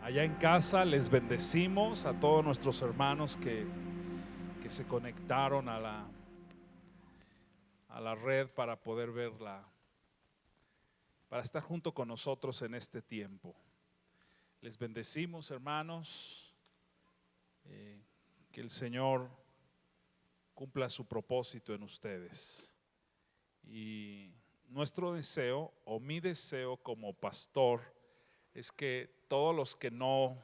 Allá en casa les bendecimos a todos nuestros hermanos que se conectaron a la red para poder verla, para estar junto con nosotros en este tiempo. Les bendecimos, hermanos, que el Señor cumpla su propósito en ustedes. Y nuestro deseo, o mi deseo como pastor, es que todos los que no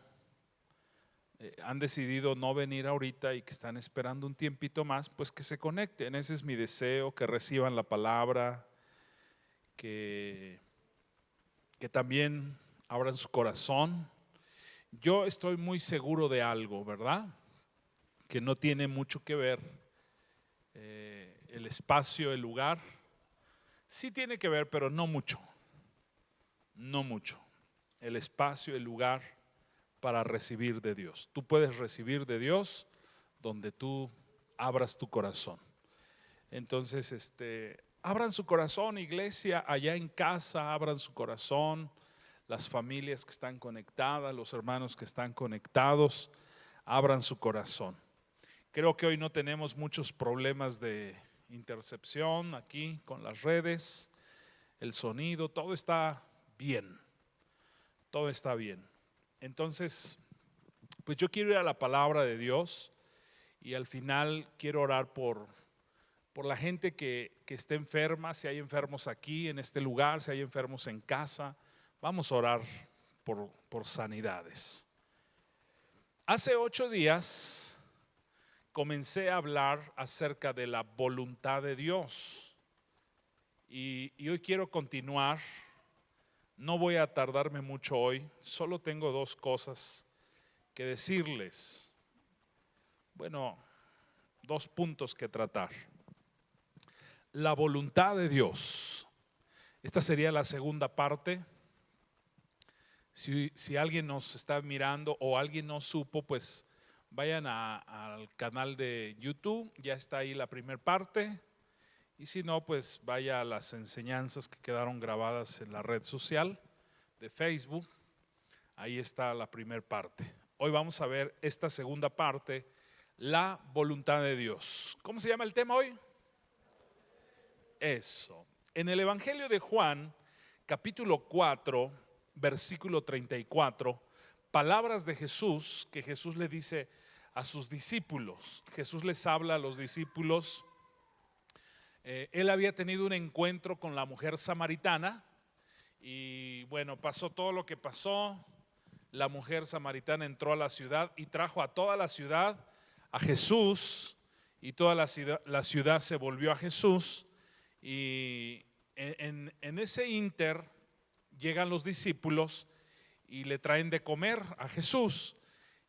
han decidido no venir ahorita y que están esperando un tiempito más, pues que se conecten. Ese es mi deseo, que reciban la palabra, que también abran su corazón. Yo estoy muy seguro de algo, ¿verdad? Que no tiene mucho que ver el espacio, el lugar. Sí tiene que ver, pero no mucho. No mucho. El espacio, el lugar para recibir de Dios. Tú puedes recibir de Dios donde tú abras tu corazón. Entonces, abran su corazón, iglesia, allá en casa, abran su corazón. Las familias que están conectadas, los hermanos que están conectados, abran su corazón. Creo que hoy no tenemos muchos problemas de intercepción aquí con las redes, el sonido, todo está bien. Todo está bien. Entonces, pues yo quiero ir a la palabra de Dios y al final quiero orar por la gente que esté enferma, si hay enfermos aquí en este lugar, si hay enfermos en casa. Vamos a orar por sanidades. Hace 8 días comencé a hablar acerca de la voluntad de Dios y hoy quiero continuar. No voy a tardarme mucho hoy, solo tengo 2 cosas que decirles. Bueno, 2 puntos que tratar. La voluntad de Dios. Esta sería la segunda parte. Si alguien nos está mirando o alguien no supo, pues vayan al canal de YouTube, ya está ahí la primera parte. Y si no, pues vaya a las enseñanzas que quedaron grabadas en la red social de Facebook. Ahí está la primera parte. Hoy vamos a ver esta segunda parte, la voluntad de Dios. ¿Cómo se llama el tema hoy? Eso. En el Evangelio de Juan, capítulo 4, versículo 34, palabras de Jesús que Jesús le dice a sus discípulos. Jesús les habla a los discípulos. Él había tenido un encuentro con la mujer samaritana y bueno, pasó todo lo que pasó. La mujer samaritana entró a la ciudad y trajo a toda la ciudad a Jesús y toda la ciudad se volvió a Jesús. Y en ese ínter llegan los discípulos y le traen de comer a Jesús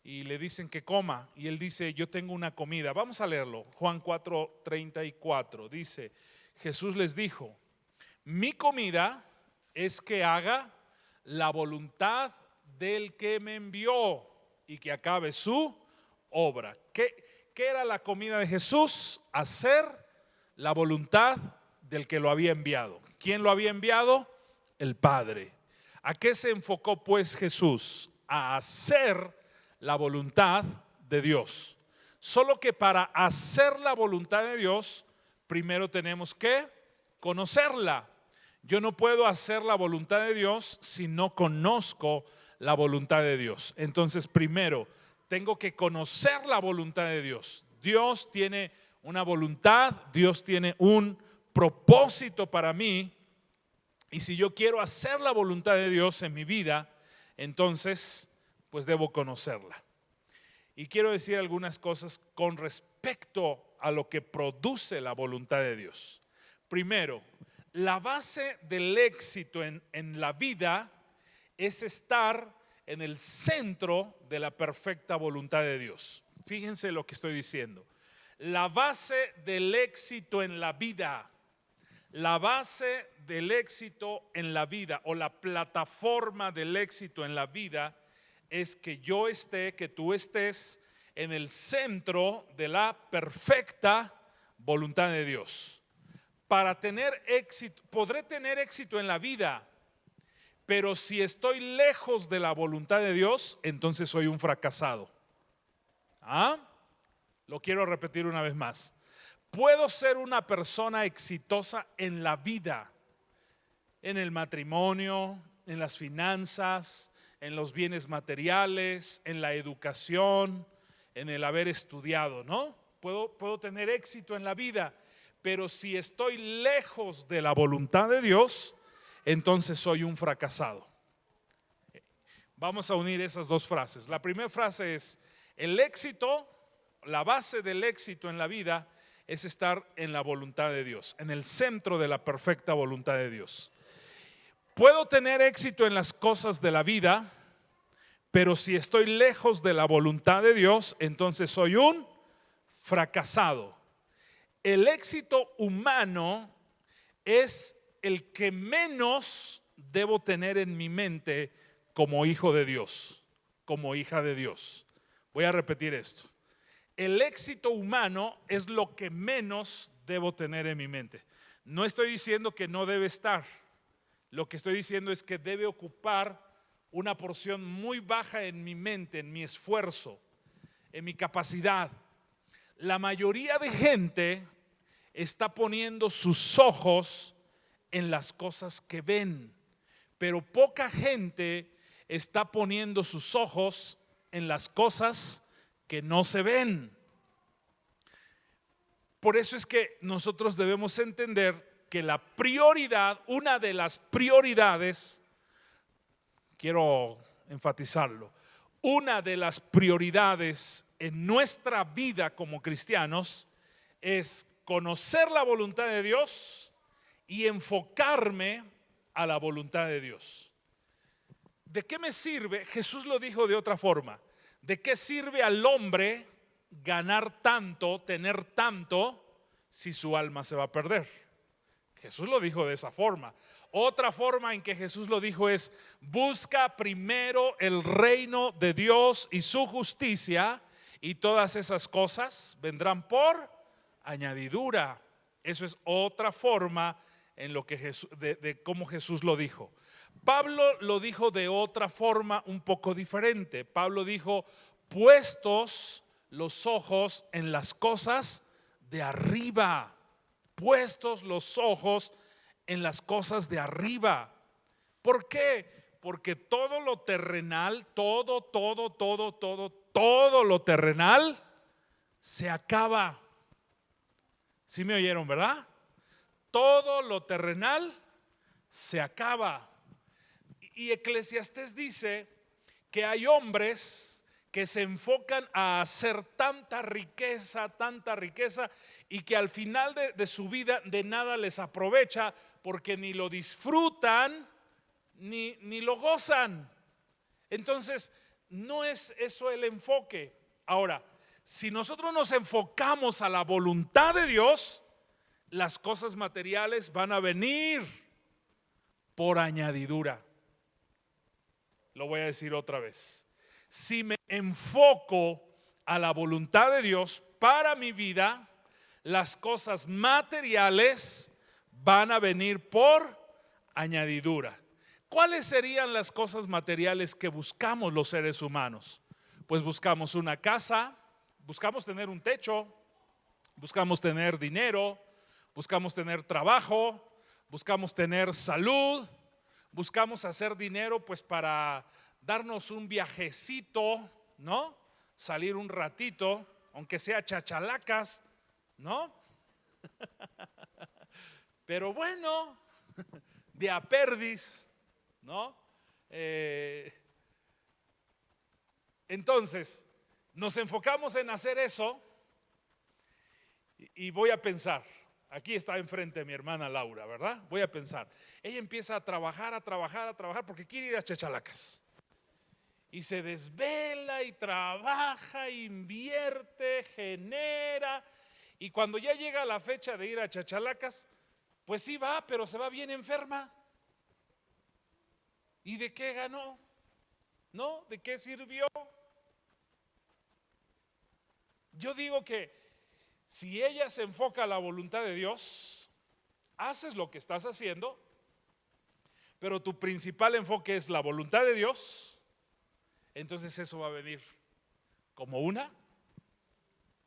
y le dicen que coma, y él dice: yo tengo una comida. Vamos a leerlo. Juan 4:34 dice: Jesús les dijo: mi comida es que haga la voluntad del que me envió y que acabe su obra. ¿Qué era la comida de Jesús? Hacer la voluntad del que lo había enviado. ¿Quién lo había enviado? El Padre. ¿A qué se enfocó pues Jesús? A hacer la voluntad de Dios. Solo que para hacer la voluntad de Dios, primero tenemos que conocerla. Yo no puedo hacer la voluntad de Dios si no conozco la voluntad de Dios. Entonces, primero tengo que conocer la voluntad de Dios. Dios tiene una voluntad, Dios tiene un propósito para mí. Y si yo quiero hacer la voluntad de Dios en mi vida, entonces pues debo conocerla. Y quiero decir algunas cosas con respecto a lo que produce la voluntad de Dios. Primero, la base del éxito en la vida es estar en el centro de la perfecta voluntad de Dios. Fíjense lo que estoy diciendo. La base del éxito en la vida, la base del éxito en la vida o la plataforma del éxito en la vida es que yo esté, que tú estés en el centro de la perfecta voluntad de Dios. Para tener éxito, podré tener éxito en la vida, Pero si estoy lejos de la voluntad de Dios, entonces soy un fracasado. ¿Ah? Lo quiero repetir una vez más. Puedo ser una persona exitosa en la vida, en el matrimonio, en las finanzas, en los bienes materiales, en la educación, en el haber estudiado, ¿no? Puedo tener éxito en la vida, pero si estoy lejos de la voluntad de Dios, entonces soy un fracasado. Vamos a unir esas dos frases. La primera frase es: el éxito, la base del éxito en la vida es estar en la voluntad de Dios, en el centro de la perfecta voluntad de Dios. Puedo tener éxito en las cosas de la vida, pero si estoy lejos de la voluntad de Dios, entonces soy un fracasado. El éxito humano es el que menos debo tener en mi mente como hijo de Dios, como hija de Dios. Voy a repetir esto. El éxito humano es lo que menos debo tener en mi mente. No estoy diciendo que no debe estar. Lo que estoy diciendo es que debe ocupar una porción muy baja en mi mente, en mi esfuerzo, en mi capacidad. La mayoría de gente está poniendo sus ojos en las cosas que ven, pero poca gente está poniendo sus ojos en las cosas que no se ven. Por eso es que nosotros debemos entender que la prioridad, una de las prioridades, quiero enfatizarlo, una de las prioridades en nuestra vida como cristianos es conocer la voluntad de Dios y enfocarme a la voluntad de Dios. ¿De qué me sirve? Jesús lo dijo de otra forma. ¿De qué sirve al hombre ganar tanto, tener tanto, si su alma se va a perder? Jesús lo dijo de esa forma. Otra forma en que Jesús lo dijo es: busca primero el reino de Dios y su justicia, y todas esas cosas vendrán por añadidura. Eso es otra forma en lo que Jesús, de cómo Jesús lo dijo. Pablo lo dijo de otra forma un poco diferente. Pablo dijo: puestos los ojos en las cosas de arriba. Puestos los ojos en las cosas de arriba. ¿Por qué? Porque todo lo terrenal, todo lo terrenal se acaba. ¿Sí me oyeron, verdad? Todo lo terrenal se acaba. Y Eclesiastés dice que hay hombres que se enfocan a hacer tanta riqueza, y que al final de su vida de nada les aprovecha, porque ni lo disfrutan ni lo gozan. Entonces, no es eso el enfoque. Ahora, si nosotros nos enfocamos a la voluntad de Dios, las cosas materiales van a venir por añadidura. Lo voy a decir otra vez. Si me enfoco a la voluntad de Dios para mi vida, las cosas materiales van a venir por añadidura. ¿Cuáles serían las cosas materiales que buscamos los seres humanos? Pues buscamos una casa, buscamos tener un techo, buscamos tener dinero, buscamos tener trabajo, buscamos tener salud, buscamos hacer dinero pues para darnos un viajecito, ¿no? Salir un ratito, aunque sea chachalacas, ¿no? Pero bueno, de a perdis, ¿no? Entonces, nos enfocamos en hacer eso y voy a pensar. Aquí está enfrente mi hermana Laura, ¿verdad? Voy a pensar. Ella empieza a trabajar porque quiere ir a Chachalacas. Y se desvela y trabaja, invierte, genera. Y cuando ya llega la fecha de ir a Chachalacas, pues sí va, pero se va bien enferma. ¿Y de qué ganó? ¿No? ¿De qué sirvió? Yo digo que si ella se enfoca a la voluntad de Dios, haces lo que estás haciendo, pero tu principal enfoque es la voluntad de Dios, entonces eso va a venir como una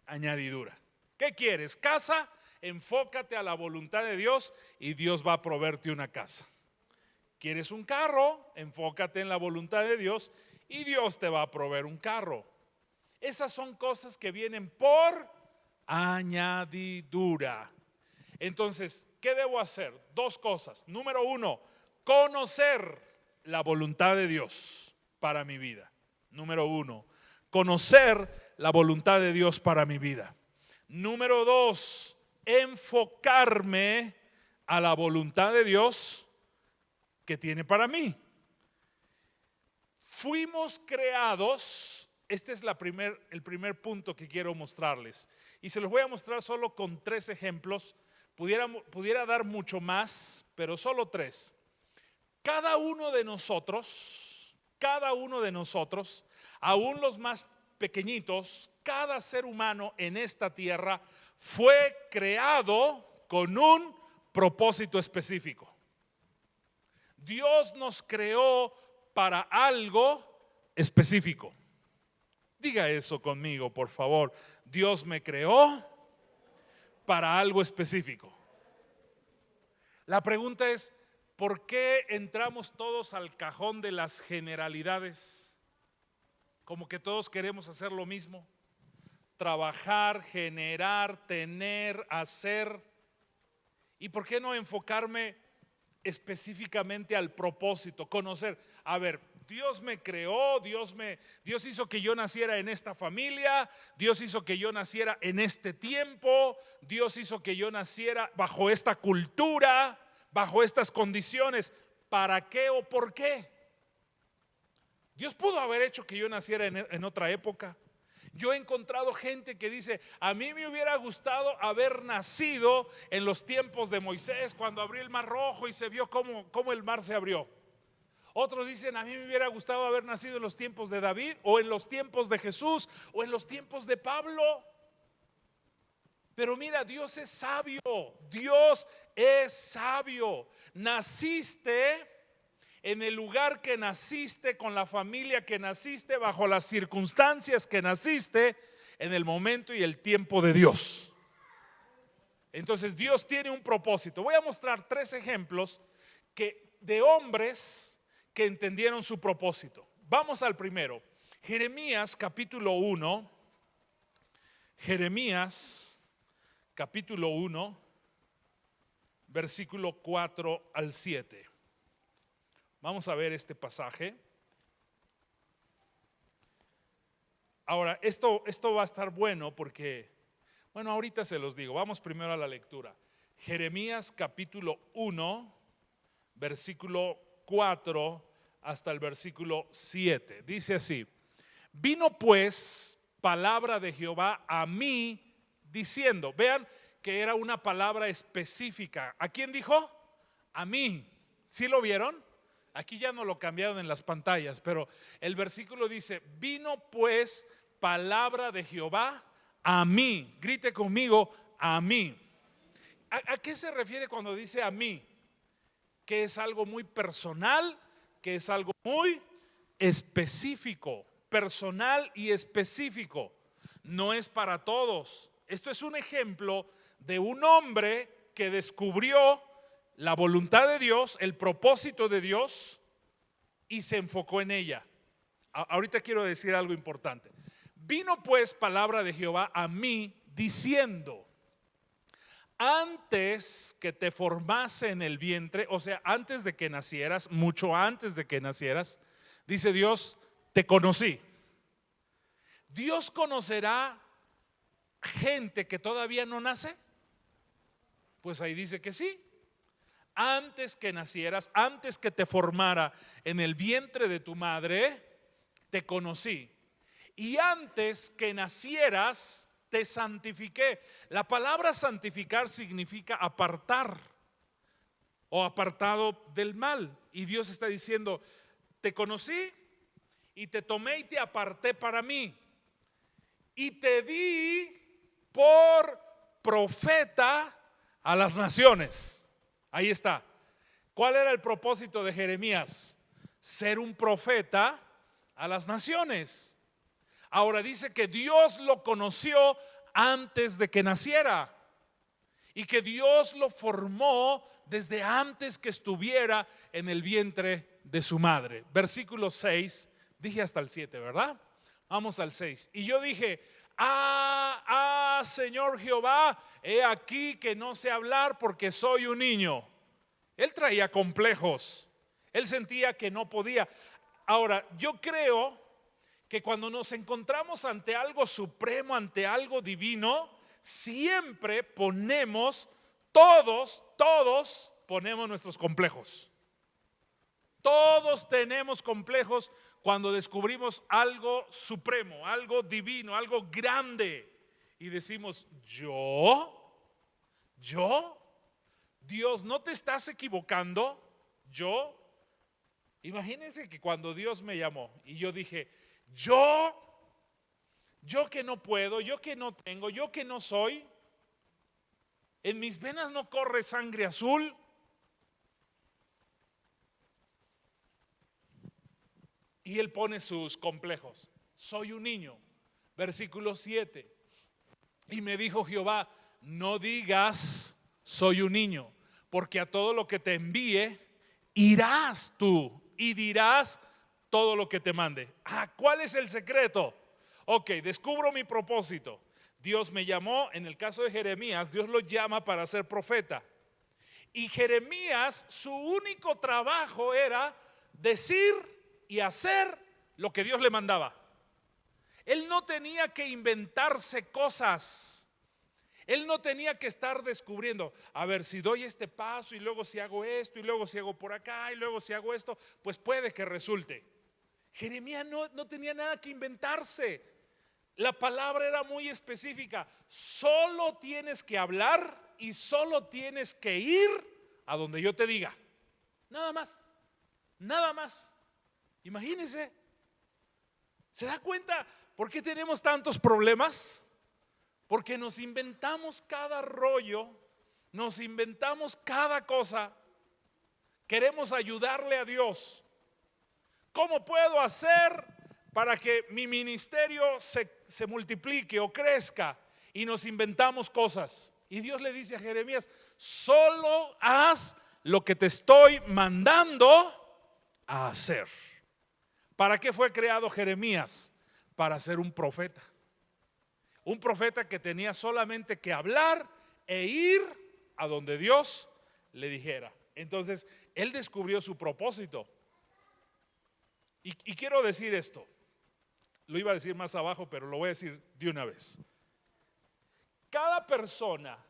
añadidura. ¿Qué quieres? ¿Casa? Enfócate a la voluntad de Dios y Dios va a proveerte una casa. ¿Quieres un carro? Enfócate en la voluntad de Dios y Dios te va a proveer un carro. Esas son cosas que vienen por añadidura. Entonces, ¿qué debo hacer? Dos cosas. Número uno, conocer la voluntad de Dios para mi vida. Número uno, conocer la voluntad de Dios para mi vida. Número dos, enfocarme a la voluntad de Dios que tiene para mí. Fuimos creados, este es el primer punto que quiero mostrarles. Y se los voy a mostrar solo con 3 ejemplos. Pudiera dar mucho más, pero solo 3. Cada uno de nosotros, aún los más pequeñitos, cada ser humano en esta tierra fue creado con un propósito específico. Dios nos creó para algo específico. Diga eso conmigo, por favor. Dios me creó para algo específico. La pregunta es, ¿por qué entramos todos al cajón de las generalidades? Como que todos queremos hacer lo mismo. Trabajar, generar, tener, hacer. ¿Y por qué no enfocarme específicamente al propósito? Conocer, a ver, Dios me creó, Dios hizo que yo naciera en esta familia, Dios hizo que yo naciera en este tiempo, Dios hizo que yo naciera bajo esta cultura, bajo estas condiciones. ¿Para qué o por qué? Dios pudo haber hecho que yo naciera en otra época. Yo he encontrado gente que dice, a mí me hubiera gustado haber nacido en los tiempos de Moisés, cuando abrió el mar rojo y se vio cómo el mar se abrió. Otros dicen, a mí me hubiera gustado haber nacido en los tiempos de David, o en los tiempos de Jesús, o en los tiempos de Pablo. Pero mira, Dios es sabio, Dios es sabio. Naciste en el lugar que naciste, con la familia que naciste, bajo las circunstancias que naciste, en el momento y el tiempo de Dios. Entonces Dios tiene un propósito. Voy a mostrar 3 ejemplos de hombres que entendieron su propósito. Vamos al primero. Jeremías capítulo 1. Jeremías capítulo 1, versículo 4 al 7. Vamos a ver este pasaje. Ahora, esto va a estar bueno porque, bueno, ahorita se los digo. Vamos primero a la lectura. Jeremías capítulo 1, versículo 4 hasta el versículo 7. Dice así: vino pues palabra de Jehová a mí diciendo. Vean que era una palabra específica. ¿A quién dijo? A mí. ¿Sí lo vieron? Aquí ya no lo cambiaron en las pantallas, pero el versículo dice: vino pues palabra de Jehová a mí. Grite conmigo, a mí. ¿A qué se refiere cuando dice a mí? Que es algo muy personal, que es algo muy específico, personal y específico. No es para todos. Esto es un ejemplo de un hombre que descubrió la voluntad de Dios, el propósito de Dios, y se enfocó en ella. Ahorita quiero decir algo importante. Vino pues palabra de Jehová a mí diciendo: antes que te formase en el vientre, o sea, antes de que nacieras, mucho antes de que nacieras, dice Dios, te conocí. Dios conocerá gente que todavía no nace. Pues ahí dice que sí. Antes que nacieras, antes que te formara en el vientre de tu madre, te conocí. Y antes que nacieras, te santifiqué. La palabra santificar significa apartar o apartado del mal. Y Dios está diciendo: te conocí y te tomé y te aparté para mí. Y te di por profeta a las naciones. Ahí está. ¿Cuál era el propósito de Jeremías? Ser un profeta a las naciones. Ahora dice que Dios lo conoció antes de que naciera y que Dios lo formó desde antes que estuviera en el vientre de su madre. Versículo 6, dije hasta el 7, ¿verdad? Vamos al 6. Y yo dije, Señor Jehová, he aquí que no sé hablar porque soy un niño. Él traía complejos, él sentía que no podía. Ahora, yo creo que cuando nos encontramos ante algo supremo, ante algo divino, siempre ponemos, todos ponemos nuestros complejos. Todos tenemos complejos cuando descubrimos algo supremo, algo divino, algo grande. Y decimos, Dios, ¿no te estás equivocando? Imagínense que cuando Dios me llamó y yo dije, yo que no puedo, yo que no tengo, yo que no soy, en mis venas no corre sangre azul. Y él pone sus complejos. Soy un niño. Versículo 7. Y me dijo Jehová, no digas soy un niño, porque a todo lo que te envíe irás tú y dirás todo lo que te mande. ¿Cuál es el secreto? Ok, descubro mi propósito. Dios me llamó, en el caso de Jeremías, Dios lo llama para ser profeta. Y Jeremías, su único trabajo era decir y hacer lo que Dios le mandaba. Él no tenía que inventarse cosas. Él no tenía que estar descubriendo, a ver, si doy este paso y luego si hago esto y luego si hago por acá y luego si hago esto, pues puede que resulte. Jeremías no tenía nada que inventarse. La palabra era muy específica. Solo tienes que hablar y solo tienes que ir a donde yo te diga. Nada más, nada más. Imagínense. ¿Se da cuenta por qué tenemos tantos problemas? Porque nos inventamos cada rollo, nos inventamos cada cosa. Queremos ayudarle a Dios. ¿Cómo puedo hacer para que mi ministerio se multiplique o crezca? Y nos inventamos cosas. Y Dios le dice a Jeremías, solo haz lo que te estoy mandando a hacer. ¿Para qué fue creado Jeremías? Para ser un profeta. Un profeta que tenía solamente que hablar e ir a donde Dios le dijera. Entonces, él descubrió su propósito. Y quiero decir esto. Lo iba a decir más abajo, pero lo voy a decir de una vez. Cada persona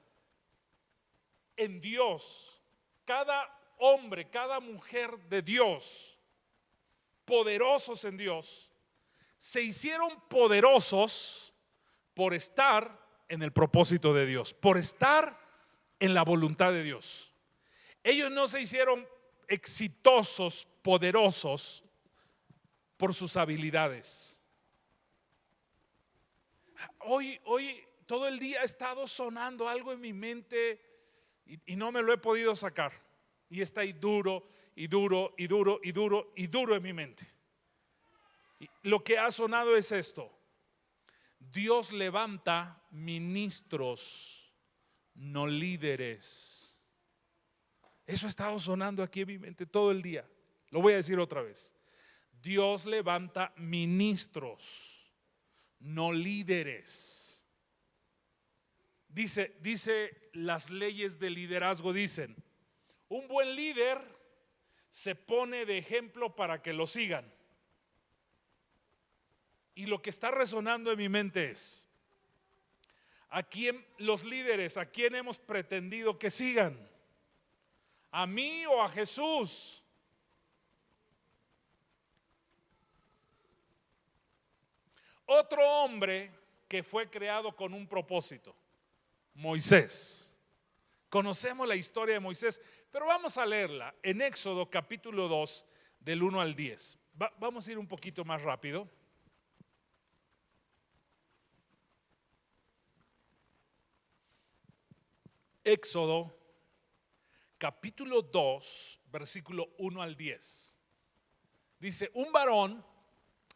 en Dios, cada hombre, cada mujer de Dios, poderosos en Dios, se hicieron poderosos por estar en el propósito de Dios, por estar en la voluntad de Dios. Ellos no se hicieron exitosos, poderosos por sus habilidades. Hoy todo el día ha estado sonando algo en mi mente y no me lo he podido sacar. Y está ahí duro en mi mente. Y lo que ha sonado es esto: Dios levanta ministros, no líderes. Eso ha estado sonando aquí en mi mente todo el día. Lo voy a decir otra vez. Dios levanta ministros, no líderes. Dice las leyes del liderazgo, dicen: un buen líder se pone de ejemplo para que lo sigan. Y lo que está resonando en mi mente es: ¿a quién los líderes, a quién hemos pretendido que sigan? ¿A mí o a Jesús? Otro hombre que fue creado con un propósito, Moisés. Conocemos la historia de Moisés, pero vamos a leerla en Éxodo capítulo 2 del 1 al 10. Vamos a ir un poquito más rápido. Éxodo capítulo 2, versículo 1 al 10. Dice: un varón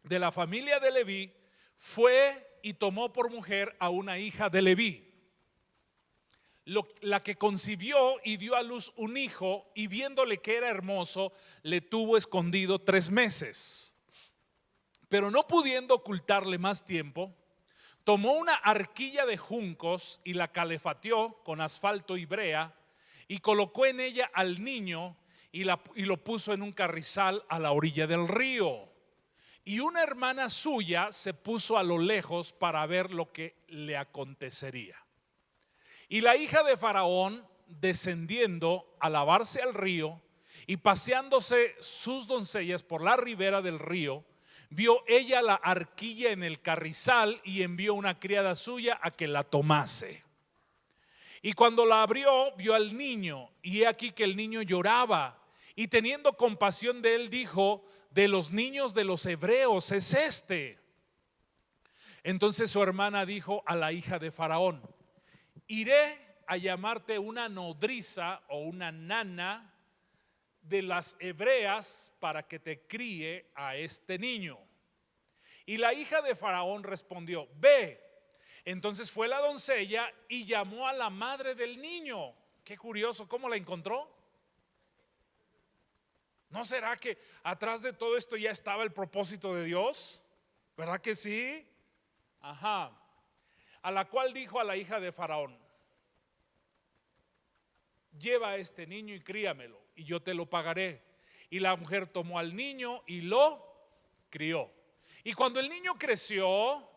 de la familia de Leví fue y tomó por mujer a una hija de Leví, la que concibió y dio a luz un hijo, y viéndole que era hermoso, le tuvo escondido 3 meses. Pero no pudiendo ocultarle más tiempo, tomó una arquilla de juncos y la calefateó con asfalto y brea, y colocó en ella al niño y lo puso en un carrizal a la orilla del río. Y una hermana suya se puso a lo lejos para ver lo que le acontecería. Y la hija de Faraón, descendiendo a lavarse al río y paseándose sus doncellas por la ribera del río, vio ella la arquilla en el carrizal y envió una criada suya a que la tomase. Y cuando la abrió, vio al niño, y he aquí que el niño lloraba, y teniendo compasión de él, dijo: de los niños de los hebreos es este. Entonces su hermana dijo a la hija de Faraón: iré a llamarte una nodriza o una nana de las hebreas para que te críe a este niño. Y la hija de Faraón respondió: ve. Entonces fue la doncella y llamó a la madre del niño. Qué curioso, ¿cómo la encontró? ¿No será que atrás de todo esto ya estaba el propósito de Dios? ¿Verdad que sí? Ajá. A la cual dijo a la hija de Faraón: lleva a este niño y críamelo, y yo te lo pagaré. Y la mujer tomó al niño y lo crió. Y cuando el niño creció,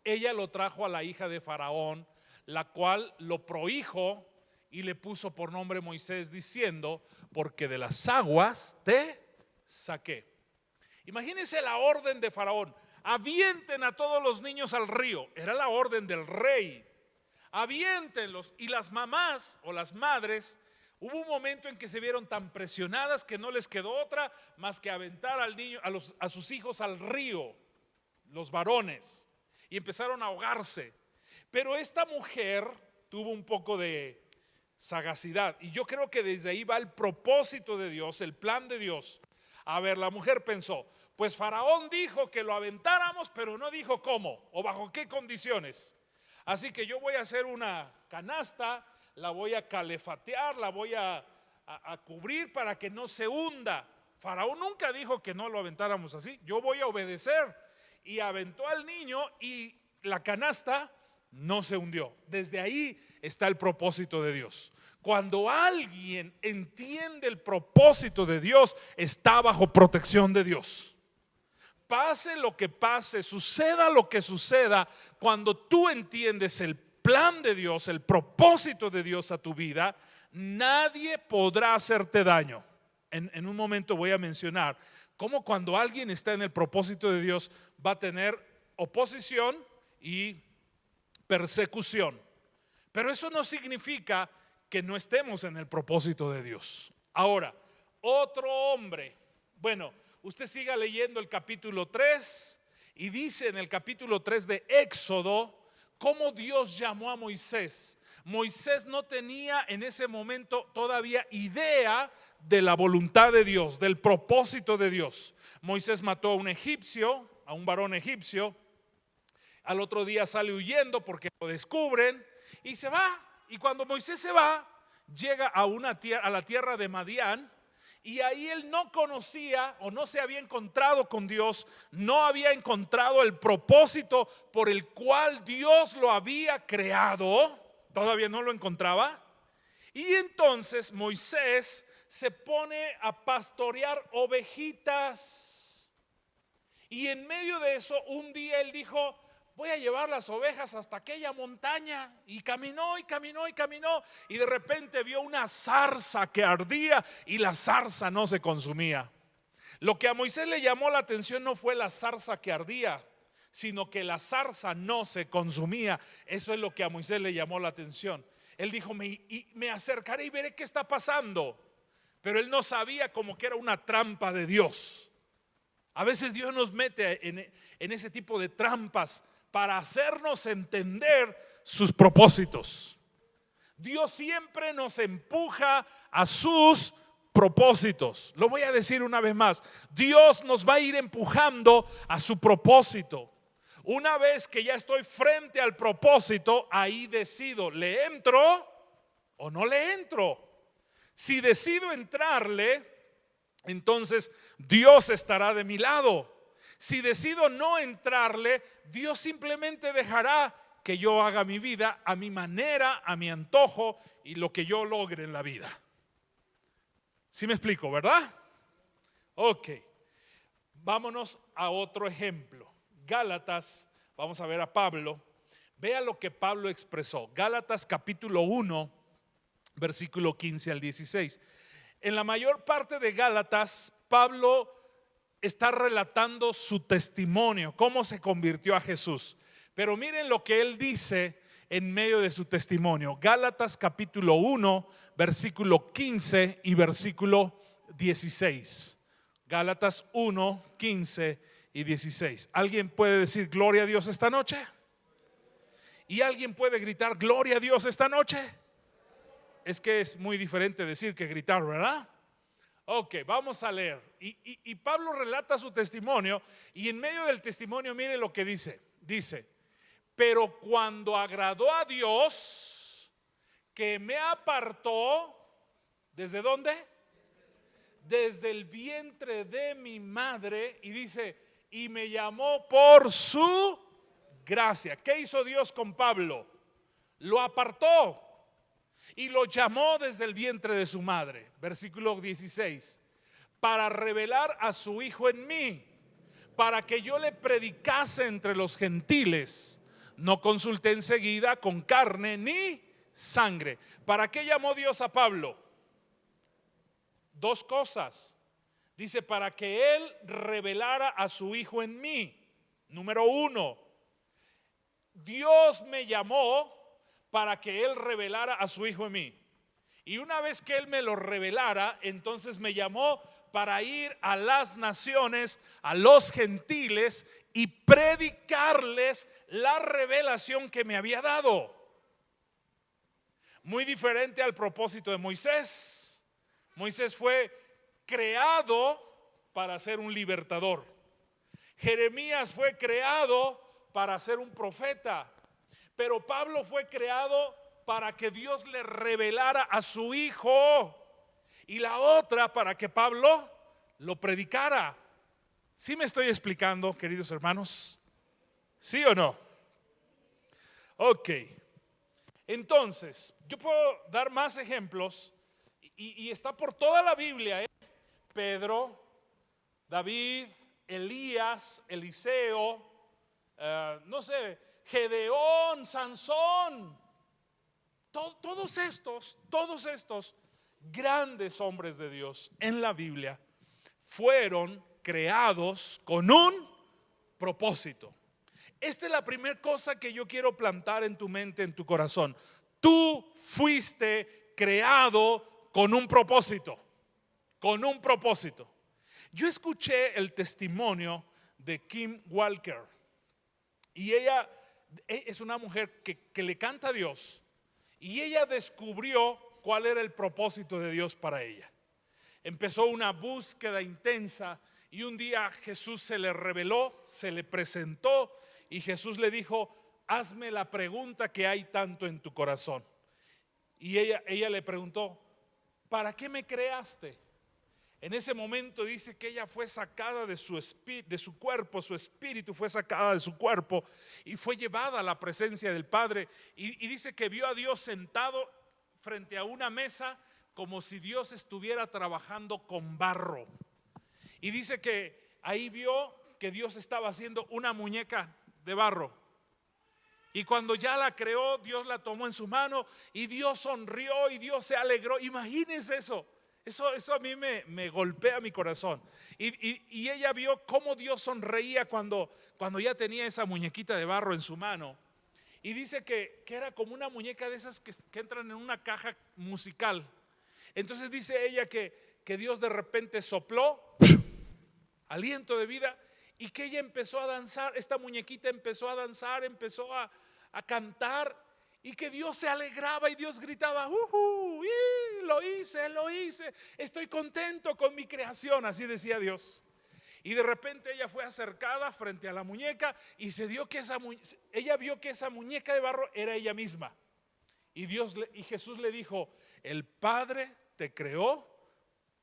ella lo trajo a la hija de Faraón, la cual lo prohijo y le puso por nombre Moisés, diciendo: porque de las aguas te saqué. Imagínense la orden de Faraón: avienten a todos los niños al río. Era la orden del rey. Aviéntenlos. Y las mamás o las madres, hubo un momento en que se vieron tan presionadas que no les quedó otra más que aventar al niño, a sus hijos al río, los varones, y empezaron a ahogarse. Pero esta mujer tuvo un poco de sagacidad, y yo creo que desde ahí va el propósito de Dios, el plan de Dios. A ver, la mujer pensó: pues Faraón dijo que lo aventáramos, pero no dijo cómo o bajo qué condiciones. Así que yo voy a hacer una canasta, la voy a calefatear, la voy a cubrir para que no se hunda. Faraón nunca dijo que no lo aventáramos así. Yo voy a obedecer. Y aventó al niño y la canasta no se hundió. Desde ahí está el propósito de Dios. Cuando alguien entiende el propósito de Dios, está bajo protección de Dios. Pase lo que pase, suceda lo que suceda, cuando tú entiendes el plan de Dios, el propósito de Dios a tu vida, nadie podrá hacerte daño. En un momento voy a mencionar cómo cuando alguien está en el propósito de Dios va a tener oposición y persecución. Pero eso no significa que no estemos en el propósito de Dios. Ahora, otro hombre, bueno, usted siga leyendo el capítulo 3 y dice en el capítulo 3 de Éxodo cómo Dios llamó a Moisés. Moisés no tenía en ese momento todavía idea de la voluntad de Dios, del propósito de Dios. Moisés mató a un egipcio, a un varón egipcio. Al otro día sale huyendo porque lo descubren y se va. Y cuando Moisés se va, llega a la tierra de Madián. Y ahí él no conocía o no se había encontrado con Dios, no había encontrado el propósito por el cual Dios lo había creado, todavía no lo encontraba. Y entonces Moisés se pone a pastorear ovejitas. Y en medio de eso, un día él dijo: voy a llevar las ovejas hasta aquella montaña. Y caminó y caminó y caminó, y de repente vio una zarza que ardía y la zarza no se consumía. Lo que a Moisés le llamó la atención no fue la zarza que ardía, sino que la zarza no se consumía. Eso es lo que a Moisés le llamó la atención. Él dijo: me acercaré y veré qué está pasando. Pero él no sabía como que era una trampa de Dios. A veces Dios nos mete en ese tipo de trampas para hacernos entender sus propósitos. Dios siempre nos empuja a sus propósitos. Lo voy a decir una vez más. Dios nos va a ir empujando a su propósito. Una vez que ya estoy frente al propósito, ahí decido, ¿le entro o no le entro? Si decido entrarle, entonces Dios estará de mi lado. Si decido no entrarle, Dios simplemente dejará que yo haga mi vida a mi manera, a mi antojo y lo que yo logre en la vida. ¿Sí me explico, verdad? Ok, vámonos a otro ejemplo. Gálatas, vamos a ver a Pablo. Vea lo que Pablo expresó. Gálatas capítulo 1, versículo 15 al 16. En la mayor parte de Gálatas, Pablo está relatando su testimonio, cómo se convirtió a Jesús. Pero miren lo que él dice en medio de su testimonio. Gálatas capítulo 1, versículo 15 y versículo 16. Gálatas 1, 15 y 16. ¿Alguien puede decir gloria a Dios esta noche? ¿Y alguien puede gritar gloria a Dios esta noche? Es que es muy diferente decir que gritar, ¿verdad? Ok, vamos a leer. Y Pablo relata su testimonio, y en medio del testimonio mire lo que dice. Dice: pero cuando agradó a Dios, que me apartó, ¿desde dónde? Desde el vientre de mi madre, y dice, y me llamó por su gracia. ¿Qué hizo Dios con Pablo? Lo apartó y lo llamó desde el vientre de su madre. Versículo 16: para revelar a su Hijo en mí, para que yo le predicase entre los gentiles. No consulté enseguida con carne ni sangre. ¿Para qué llamó Dios a Pablo? Dos cosas. Dice, para que él revelara a su Hijo en mí. Número uno, Dios me llamó para que él revelara a su Hijo en mí. Y una vez que él me lo revelara, entonces me llamó para ir a las naciones, a los gentiles, y predicarles la revelación que me había dado. Muy diferente al propósito de Moisés. Moisés fue creado para ser un libertador. Jeremías fue creado para ser un profeta. Pero Pablo fue creado para que Dios le revelara a su Hijo, y la otra para que Pablo lo predicara. ¿Sí me estoy explicando, queridos hermanos? ¿Sí o no? Ok. Entonces, yo puedo dar más ejemplos y está por toda la Biblia, ¿eh? Pedro, David, Elías, Eliseo, no sé, Gedeón, Sansón. Todos estos grandes hombres de Dios en la Biblia fueron creados con un propósito. Esta es la primera cosa que yo quiero plantar en tu mente, en tu corazón. Tú fuiste creado con un propósito. Con un propósito. Yo escuché el testimonio de Kim Walker, y ella es una mujer que le canta a Dios, y ella descubrió cuál era el propósito de Dios para ella. Empezó una búsqueda intensa, y un día Jesús se le reveló, se le presentó, y Jesús le dijo: hazme la pregunta que hay tanto en tu corazón. Y ella le preguntó: ¿para qué me creaste? En ese momento dice que ella fue sacada de su cuerpo, su espíritu fue sacada de su cuerpo y fue llevada a la presencia del Padre, y dice que vio a Dios sentado frente a una mesa, como si Dios estuviera trabajando con barro. Y dice que ahí vio que Dios estaba haciendo una muñeca de barro, y cuando ya la creó, Dios la tomó en su mano y Dios sonrió y Dios se alegró. Imagínense eso. Eso a mí me golpea mi corazón. Y ella vio cómo Dios sonreía cuando ya tenía esa muñequita de barro en su mano. Y dice que era como una muñeca de esas que entran en una caja musical. Entonces dice ella que Dios de repente sopló aliento de vida, y que ella empezó a danzar. Esta muñequita empezó a danzar, empezó a cantar, Y que Dios se alegraba y Dios gritaba, lo hice, estoy contento con mi creación, así decía Dios. Y de repente ella fue acercada frente a la muñeca y se dio que ella vio que esa muñeca de barro era ella misma. Y Jesús le dijo, el Padre te creó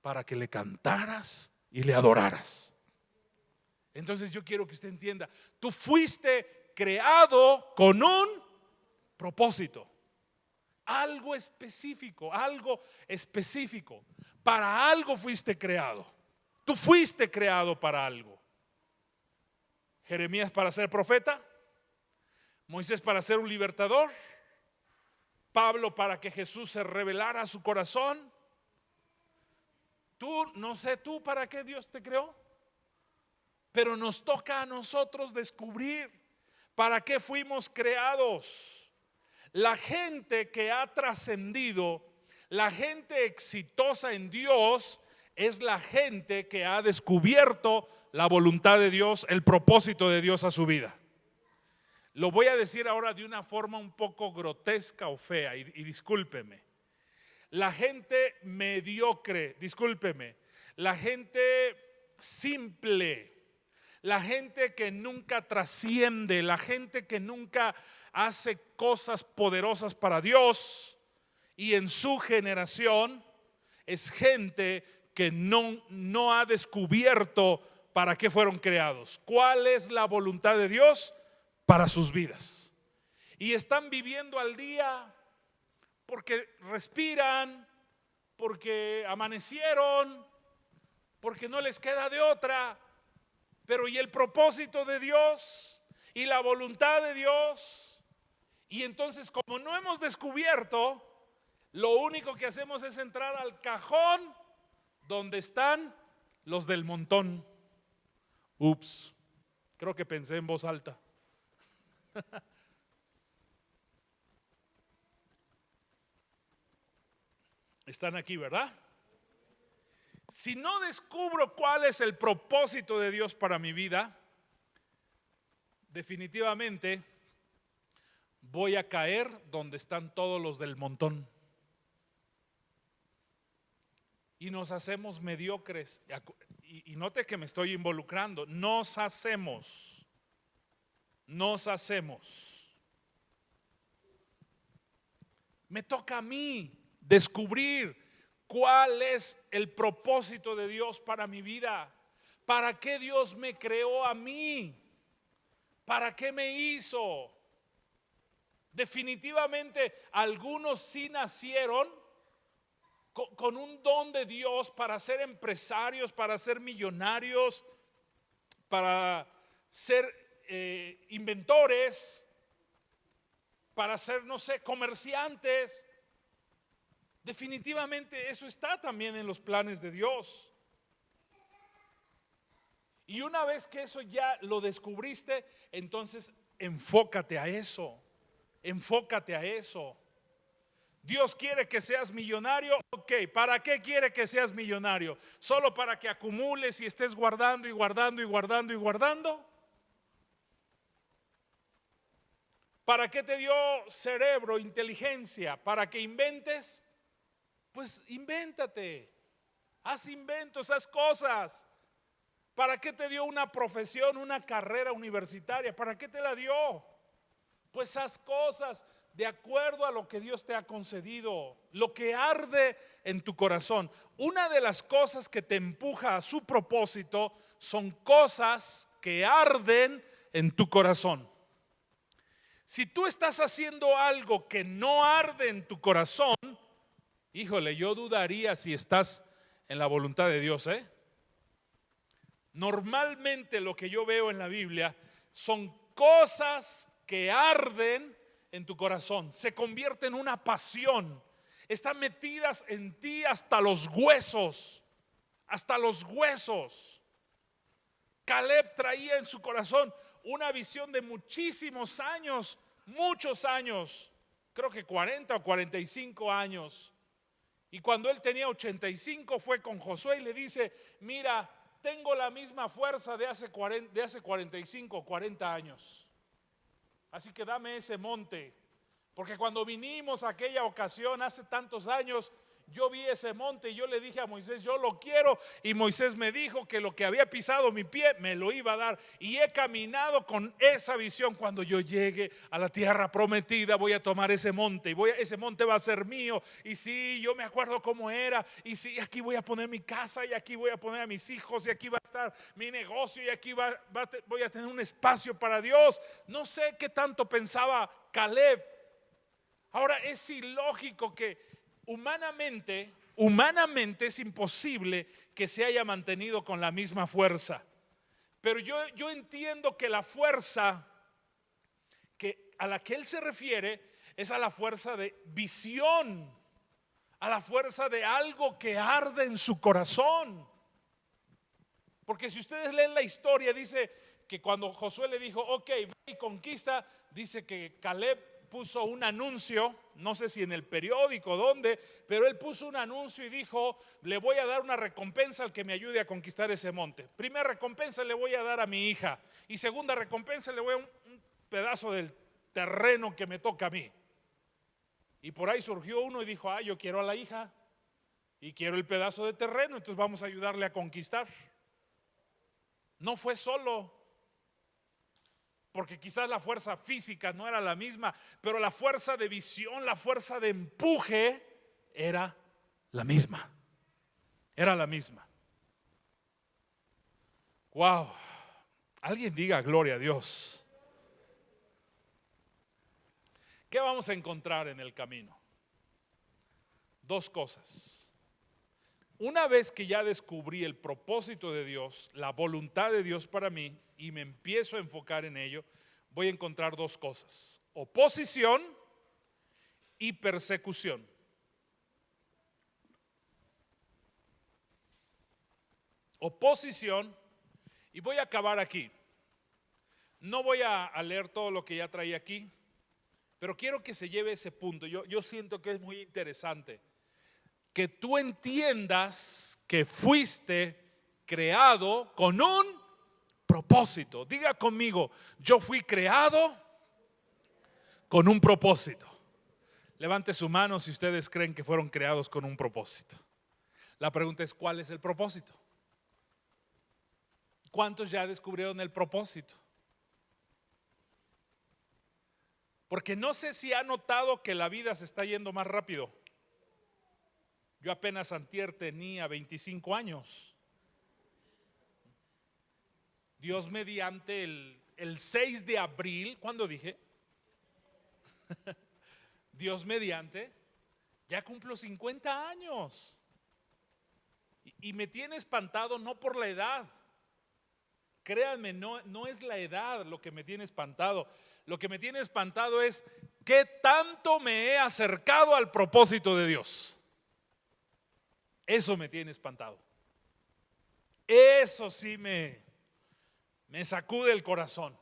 para que le cantaras y le adoraras. Entonces yo quiero que usted entienda, tú fuiste creado con un propósito, algo específico, para algo fuiste creado. Tú fuiste creado para algo. Jeremías para ser profeta, Moisés para ser un libertador, Pablo para que Jesús se revelara a su corazón. Tú, no sé tú para qué Dios te creó, pero nos toca a nosotros descubrir para qué fuimos creados. La gente que ha trascendido, la gente exitosa en Dios, es la gente que ha descubierto la voluntad de Dios, el propósito de Dios a su vida. Lo voy a decir ahora de una forma un poco grotesca o fea, y discúlpeme. La gente mediocre, discúlpeme, la gente simple, la gente que nunca trasciende, la gente que nunca hace cosas poderosas para Dios, y en su generación es gente que no ha descubierto para qué fueron creados, cuál es la voluntad de Dios para sus vidas. Y están viviendo al día porque respiran, porque amanecieron, porque no les queda de otra. Pero ¿y el propósito de Dios? ¿Y la voluntad de Dios? Y entonces, como no hemos descubierto, lo único que hacemos es entrar al cajón donde están los del montón. Ups, creo que pensé en voz alta. Están aquí, ¿verdad? Si no descubro cuál es el propósito de Dios para mi vida, definitivamente voy a caer donde están todos los del montón. Y nos hacemos mediocres. Y note que me estoy involucrando. Nos hacemos. Me toca a mí descubrir cuál es el propósito de Dios para mi vida. ¿Para qué Dios me creó a mí? ¿Para qué me hizo? Definitivamente algunos sí nacieron con un don de Dios para ser empresarios, para ser millonarios, para ser inventores, para ser, no sé, comerciantes. Definitivamente eso está también en los planes de Dios. Y una vez que eso ya lo descubriste, entonces enfócate a eso. Enfócate a eso. Dios quiere que seas millonario. Ok, ¿para qué quiere que seas millonario? ¿Solo para que acumules y estés guardando y guardando y guardando y guardando? ¿Para qué te dio cerebro, inteligencia? ¿Para que inventes? Pues invéntate. Haz inventos, haz cosas. ¿Para qué te dio una profesión, una carrera universitaria? ¿Para qué te la dio? Pues haz cosas de acuerdo a lo que Dios te ha concedido, lo que arde en tu corazón. Una de las cosas que te empuja a su propósito son cosas que arden en tu corazón. Si tú estás haciendo algo que no arde en tu corazón, híjole, yo dudaría si estás en la voluntad de Dios, Normalmente lo que yo veo en la Biblia son cosas que arden en tu corazón, se convierten en una pasión, están metidas en ti hasta los huesos, hasta los huesos. Caleb traía en su corazón una visión de muchísimos años, muchos años, creo que 40 o 45 años. Y cuando él tenía 85 fue con Josué y le dice, mira, tengo la misma fuerza de hace 45 o 40 años. Así que dame ese monte Porque cuando vinimos a aquella ocasión hace tantos años, yo vi ese monte y yo le dije a Moisés, yo lo quiero. Y Moisés me dijo que lo que había pisado mi pie me lo iba a dar. Y he caminado con esa visión. Cuando yo llegue a la tierra prometida, voy a tomar ese monte. Ese monte va a ser mío. Y sí, yo me acuerdo cómo era. Y sí, aquí voy a poner mi casa. Y aquí voy a poner a mis hijos. Y aquí va a estar mi negocio. Y aquí voy a tener un espacio para Dios. No sé qué tanto pensaba Caleb. Ahora es ilógico que humanamente es imposible que se haya mantenido con la misma fuerza. Pero yo entiendo que la fuerza a la que él se refiere es a la fuerza de visión, a la fuerza de algo que arde en su corazón. Porque si ustedes leen la historia, dice que cuando Josué le dijo, ok, ve y conquista, dice que Caleb puso un anuncio, no sé si en el periódico, dónde, pero él puso un anuncio y dijo, le voy a dar una recompensa al que me ayude a conquistar ese monte. Primera recompensa le voy a dar a mi hija, y segunda recompensa le voy a un pedazo del terreno que me toca a mí. Y por ahí surgió uno y dijo, yo quiero a la hija y quiero el pedazo de terreno, entonces vamos a ayudarle a conquistar. No fue solo, porque quizás la fuerza física no era la misma, pero la fuerza de visión, la fuerza de empuje era la misma. Era la misma. Wow. Alguien diga gloria a Dios. ¿Qué vamos a encontrar en el camino? Dos cosas. Una vez que ya descubrí el propósito de Dios, la voluntad de Dios para mí, y me empiezo a enfocar en ello, voy a encontrar dos cosas: oposición y persecución. Oposición, y voy a acabar aquí. No voy a leer todo lo que ya traía aquí, pero quiero que se lleve ese punto. Yo siento que es muy interesante que tú entiendas que fuiste creado con un propósito. Diga conmigo, yo fui creado con un propósito. Levante su mano si ustedes creen que fueron creados con un propósito. La pregunta es, ¿cuál es el propósito? ¿Cuántos ya descubrieron el propósito? Porque no sé si ha notado que la vida se está yendo más rápido. Yo apenas antier tenía 25 años. Dios mediante el 6 de abril, ¿cuándo dije? Dios mediante, ya cumplo 50 años. Y me tiene espantado no por la edad. Créanme, no es la edad lo que me tiene espantado. Lo que me tiene espantado es qué tanto me he acercado al propósito de Dios. Eso me tiene espantado. Eso sí me sacude el corazón.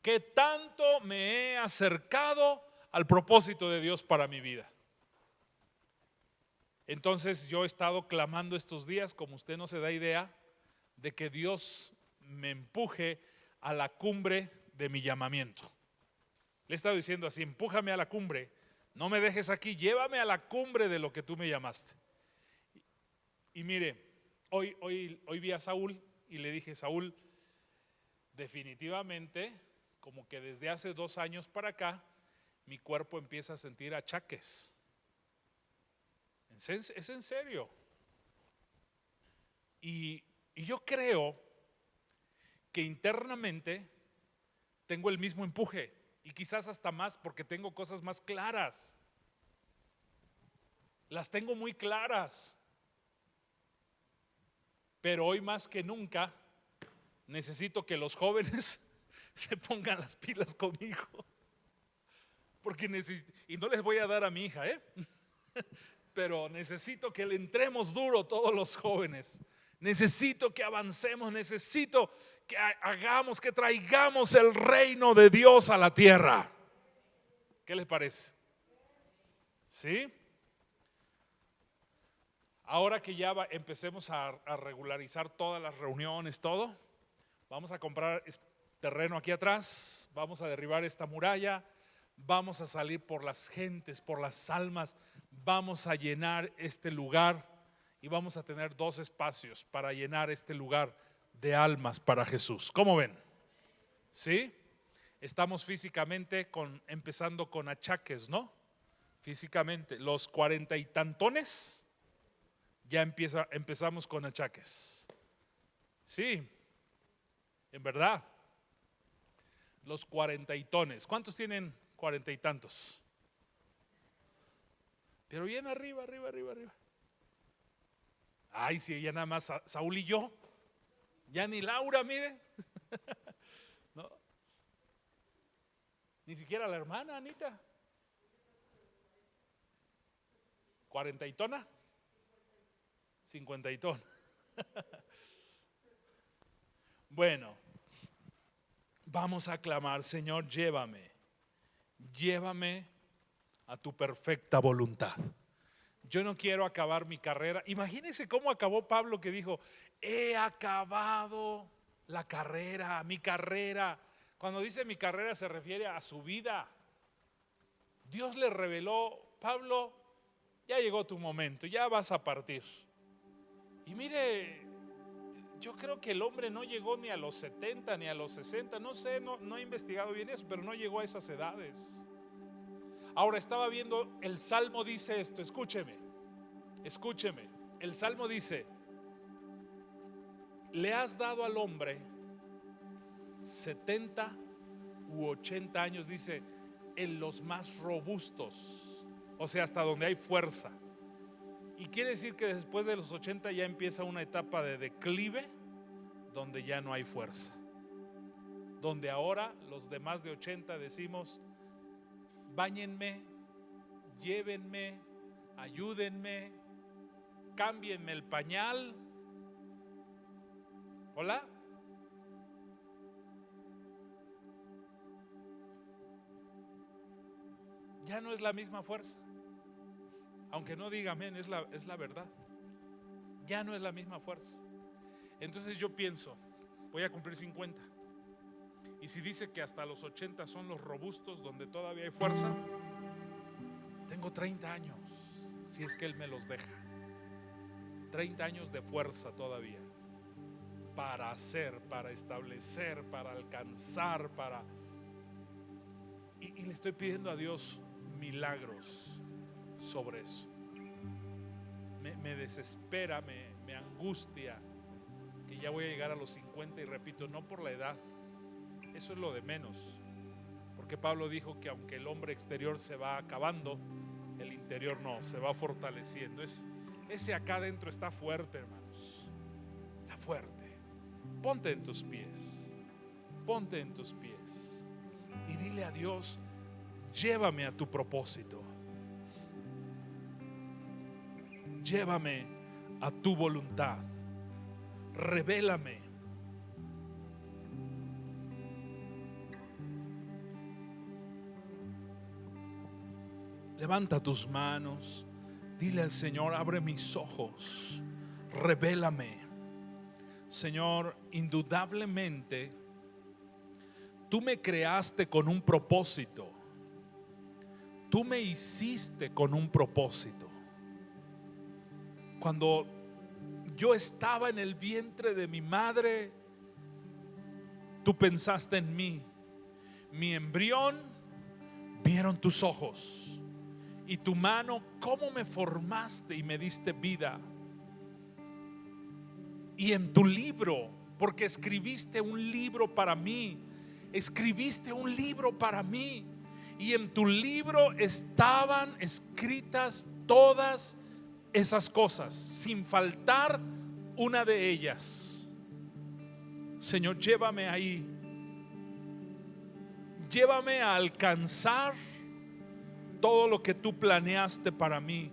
Que tanto me he acercado al propósito de Dios para mi vida. Entonces yo he estado clamando estos días, como usted no se da idea, de que Dios me empuje a la cumbre de mi llamamiento. Le he estado diciendo así: empújame a la cumbre, no me dejes aquí, llévame a la cumbre de lo que tú me llamaste. Y mire, hoy vi a Saúl y le dije: Saúl, definitivamente, como que desde hace 2 años para acá, mi cuerpo empieza a sentir achaques. Es en serio. Y yo creo que internamente tengo el mismo empuje, y quizás hasta más, porque tengo cosas más claras. Las tengo muy claras. Pero hoy más que nunca necesito que los jóvenes se pongan las pilas conmigo. Porque y no les voy a dar a mi hija, pero necesito que le entremos duro todos los jóvenes. Necesito que avancemos, necesito que hagamos, que traigamos el reino de Dios a la tierra. ¿Qué les parece? ¿Sí? Ahora que ya empecemos a regularizar todas las reuniones, todo, vamos a comprar terreno aquí atrás, vamos a derribar esta muralla, Vamos a salir por las gentes, por las almas. Vamos a llenar este lugar y vamos a tener 2 espacios para llenar este lugar de almas para Jesús. ¿Cómo ven? ¿Sí? Estamos físicamente empezando con achaques, ¿no? Físicamente, los 40 y tantones, ya empezamos con achaques. Sí, en verdad. Los 40 y tones. ¿Cuántos tienen 40 y tantos? Pero bien arriba. Ay, sí, ya nada más Saúl y yo. Ya ni Laura, mire. No. Ni siquiera la hermana Anita. 40 y tona. 50 y tona. Bueno, vamos a clamar: Señor, llévame a tu perfecta voluntad. Yo no quiero acabar mi carrera. Imagínense cómo acabó Pablo, que dijo: he acabado la carrera, mi carrera. Cuando dice mi carrera se refiere a su vida. Dios le reveló: Pablo, ya llegó tu momento, ya vas a partir. Y mire, yo creo que el hombre no llegó ni a los 70 ni a los 60, no sé, no he investigado bien eso, pero no llegó a esas edades. Ahora estaba viendo, el Salmo dice esto, escúcheme, el Salmo dice: le has dado al hombre 70 u 80 años, dice, en los más robustos, o sea, hasta donde hay fuerza. Y quiere decir que después de los 80 ya empieza una etapa de declive, donde ya no hay fuerza, donde ahora los de más de 80 decimos: báñenme, llévenme, ayúdenme, cámbienme el pañal. ¿Hola? Ya no es la misma fuerza. Aunque no diga amén, es la verdad. Ya no es la misma fuerza. Entonces yo pienso, voy a cumplir 50. Y si dice que hasta los 80 son los robustos, donde todavía hay fuerza, tengo 30 años, si es que Él me los deja. 30 años de fuerza todavía, para hacer, para establecer, para alcanzar, y le estoy pidiendo a Dios milagros sobre eso. Me desespera, me angustia que ya voy a llegar a los 50, y repito, no por la edad, eso es lo de menos, porque Pablo dijo que aunque el hombre exterior se va acabando, el interior no, se va fortaleciendo. Ese acá adentro está fuerte, hermanos, está fuerte. Ponte en tus pies y dile a Dios: llévame a tu propósito, llévame a tu voluntad, revélame. Levanta tus manos, dile al Señor: abre mis ojos, revélame. Señor, indudablemente tú me creaste con un propósito, tú me hiciste con un propósito. Cuando yo estaba en el vientre de mi madre, tú pensaste en mí. Mi embrión vieron tus ojos, y tu mano cómo me formaste y me diste vida. Y en tu libro, porque escribiste un libro para mí, y en tu libro estaban escritas todas esas cosas, sin faltar una de ellas. Señor, llévame ahí, llévame a alcanzar todo lo que tú planeaste para mí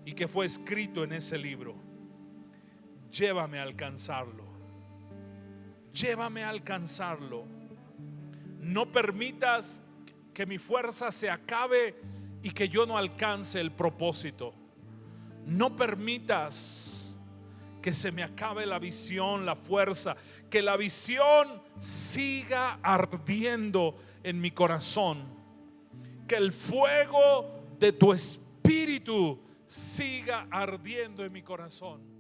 y que fue escrito en ese libro. Llévame a alcanzarlo, llévame a alcanzarlo. No permitas que mi fuerza se acabe y que yo no alcance el propósito. No permitas que se me acabe la visión, la fuerza, que la visión siga ardiendo en mi corazón, que el fuego de tu espíritu siga ardiendo en mi corazón.